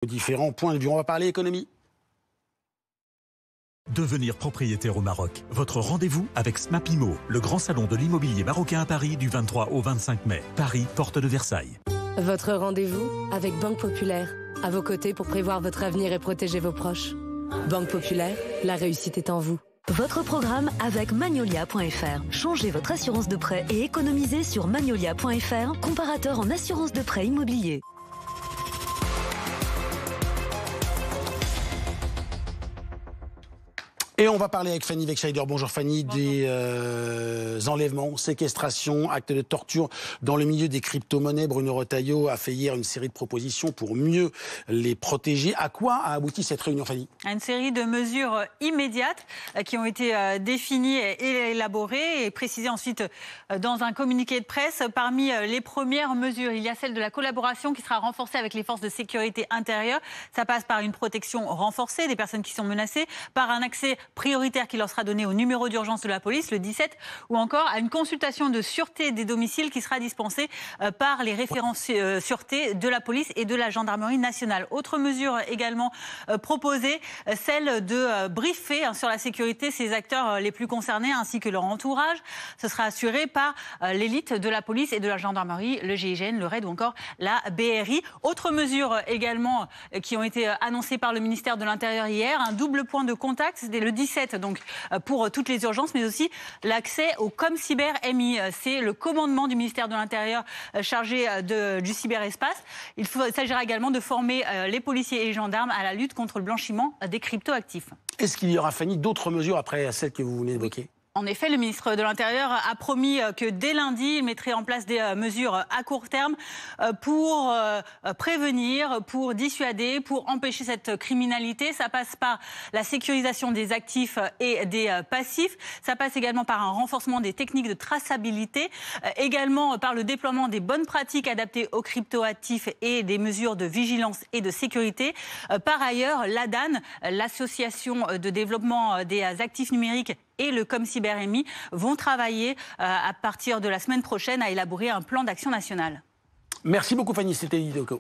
Différents points de vue. On va parler économie. Devenir propriétaire au Maroc. Votre rendez-vous avec Smapimo, le grand salon de l'immobilier marocain à Paris du 23 au 25 mai. Paris, porte de Versailles. Votre rendez-vous avec Banque Populaire. À vos côtés pour prévoir votre avenir et protéger vos proches. Banque Populaire, la réussite est en vous. Votre programme avec Magnolia.fr. Changez votre assurance de prêt et économisez sur Magnolia.fr, comparateur en assurance de prêt immobilier. Et on va parler avec Fanny Wegscheider. Bonjour Fanny. Bonjour. Des enlèvements, séquestrations, actes de torture dans le milieu des crypto-monnaies. Bruno Retailleau a fait hier une série de propositions pour mieux les protéger. À quoi a abouti cette réunion, Fanny? À une série de mesures immédiates qui ont été définies et élaborées et précisées ensuite dans un communiqué de presse. Parmi les premières mesures, il y a celle de la collaboration qui sera renforcée avec les forces de sécurité intérieure. Ça passe par une protection renforcée des personnes qui sont menacées, par un accès prioritaire qui leur sera donné au numéro d'urgence de la police, le 17, ou encore à une consultation de sûreté des domiciles qui sera dispensée par les référents sûreté de la police et de la gendarmerie nationale. Autre mesure également proposée, celle de briefer sur la sécurité ces acteurs les plus concernés ainsi que leur entourage. Ce sera assuré par l'élite de la police et de la gendarmerie, le GIGN, le RAID ou encore la BRI. Autre mesure également qui ont été annoncées par le ministère de l'Intérieur hier, un double point de contact, c'était le 17 donc pour toutes les urgences, mais aussi l'accès au ComCyber MI. C'est le commandement du ministère de l'Intérieur chargé du cyberespace. Il s'agira également de former les policiers et les gendarmes à la lutte contre le blanchiment des cryptoactifs. Est-ce qu'il y aura, Fanny, d'autres mesures après celles que vous venez d'évoquer? En effet, le ministre de l'Intérieur a promis que dès lundi, il mettrait en place des mesures à court terme pour prévenir, pour dissuader, pour empêcher cette criminalité. Ça passe par la sécurisation des actifs et des passifs. Ça passe également par un renforcement des techniques de traçabilité, également par le déploiement des bonnes pratiques adaptées aux cryptoactifs et des mesures de vigilance et de sécurité. Par ailleurs, l'ADAN, l'association de développement des actifs numériques, et le ComCyber MI vont travailler à partir de la semaine prochaine à élaborer un plan d'action national. Merci beaucoup Fanny, c'était Lydie Decaux.